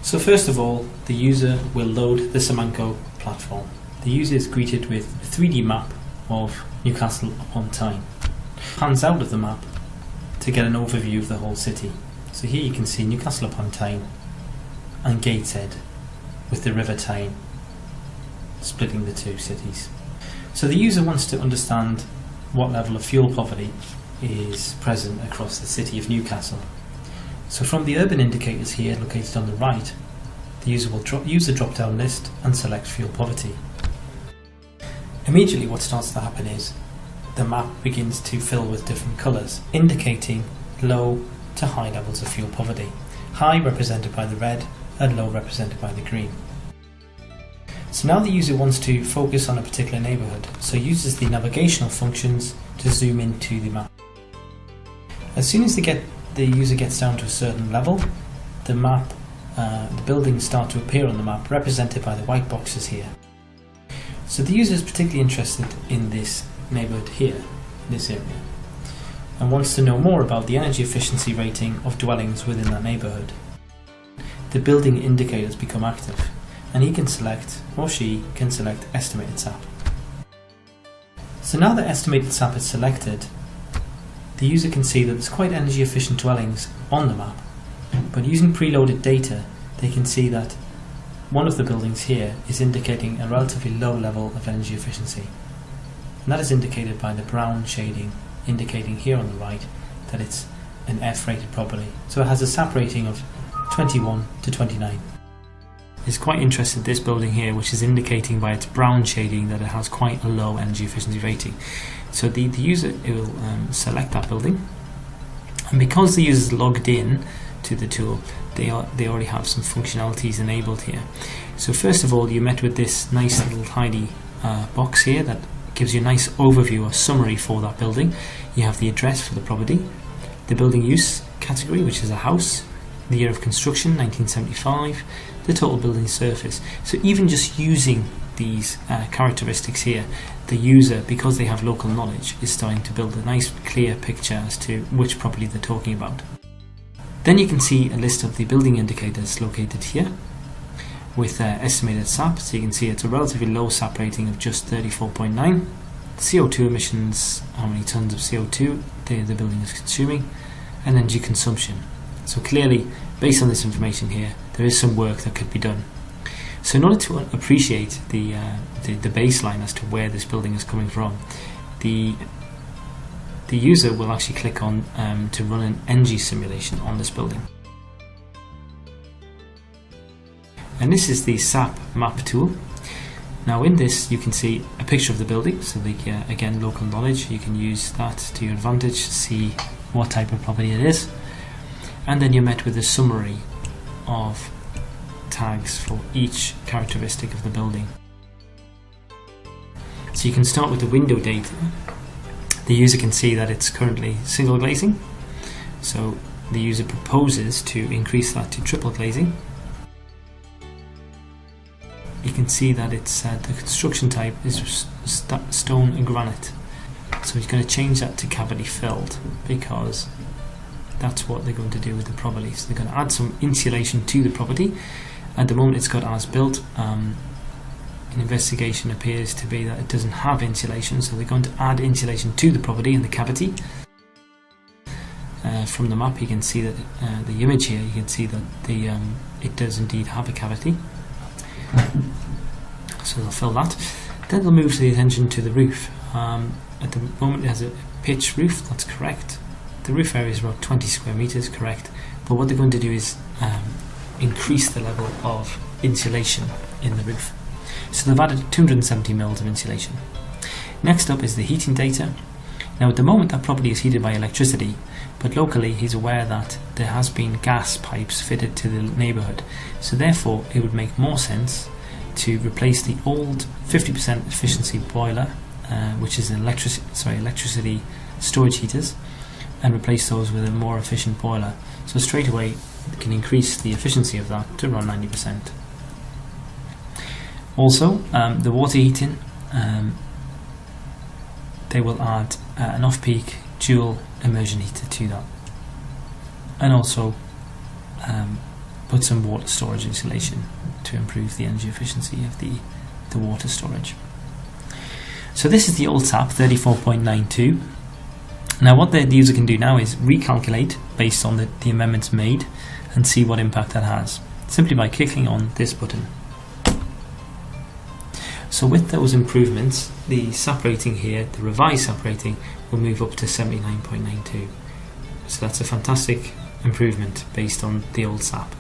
So first of all, the user will load the Simanco platform. The user is greeted with a 3D map of Newcastle upon Tyne. Pans out of the map to get an overview of the whole city. So here you can see Newcastle upon Tyne and Gateshead with the River Tyne splitting the two cities. So the user wants to understand what level of fuel poverty is present across the city of Newcastle. So from the urban indicators here located on the right, the user will use the drop-down list and select fuel poverty. Immediately what starts to happen is the map begins to fill with different colours, indicating low to high levels of fuel poverty. High represented by the red and low represented by the green. So now the user wants to focus on a particular neighbourhood, so uses the navigational functions to zoom into the map. As soon as the user gets down to a certain level, the buildings start to appear on the map, represented by the white boxes here. So the user is particularly interested in this neighbourhood here, this area, and wants to know more about the energy efficiency rating of dwellings within that neighbourhood. The building indicators become active, and he can select, or she can select, estimated SAP. So now that estimated SAP is selected, the user can see that there's quite energy efficient dwellings on the map, but using preloaded data they can see that one of the buildings here is indicating a relatively low level of energy efficiency, and that is indicated by the brown shading indicating here on the right that it's an F rated property, so it has a SAP rating of 21 to 29. It's quite interesting, this building here, which is indicating by its brown shading that it has quite a low energy efficiency rating. So the user will select that building, and because the user is logged in to the tool, they already have some functionalities enabled here. So first of all, you're met with this nice little tidy box here that gives you a nice overview or summary for that building. You have the address for the property, the building use category, which is a house, the year of construction 1975, the total building surface. So even just using these characteristics here, the user, because they have local knowledge, is starting to build a nice clear picture as to which property they're talking about. Then you can see a list of the building indicators located here with estimated SAP. So you can see it's a relatively low SAP rating of just 34.9. CO2 emissions, how many tons of CO2 the building is consuming, and energy consumption. So clearly, based on this information here, there is some work that could be done. So in order to appreciate the baseline as to where this building is coming from, the user will actually click on to run an energy simulation on this building. And this is the SAP map tool. Now in this you can see a picture of the building, so again, local knowledge, you can use that to your advantage to see what type of property it is. And then you're met with a summary of tags for each characteristic of the building. So you can start with the window data. The user can see that it's currently single glazing, so the user proposes to increase that to triple glazing. You can see that it's the construction type is stone and granite, so he's going to change that to cavity filled because that's what they're going to do with the property. So they're going to add some insulation to the property. At the moment it's got as built. An investigation appears to be that it doesn't have insulation, so they're going to add insulation to the property in the cavity. From the map you can see that the image here, you can see that it does indeed have a cavity. So they'll fill that. Then they'll move the attention to the roof. At the moment it has a pitched roof, that's correct. The roof area is about 20 square meters, correct. But what they're going to do is increase the level of insulation in the roof. So they've added 270 mils of insulation. Next up is the heating data. Now at the moment that property is heated by electricity, but locally he's aware that there has been gas pipes fitted to the neighbourhood. So therefore it would make more sense to replace the old 50% efficiency boiler, which is an electricity storage heaters, and replace those with a more efficient boiler. So straight away you can increase the efficiency of that to around 90%. Also, the water heating, they will add an off-peak dual immersion heater to that, and also put some water storage insulation to improve the energy efficiency of the water storage. So this is the old SAP 34.92. Now what the user can do now is recalculate based on the amendments made and see what impact that has, simply by clicking on this button. So with those improvements, the SAP rating here, the revised SAP rating, will move up to 79.92. So that's a fantastic improvement based on the old SAP.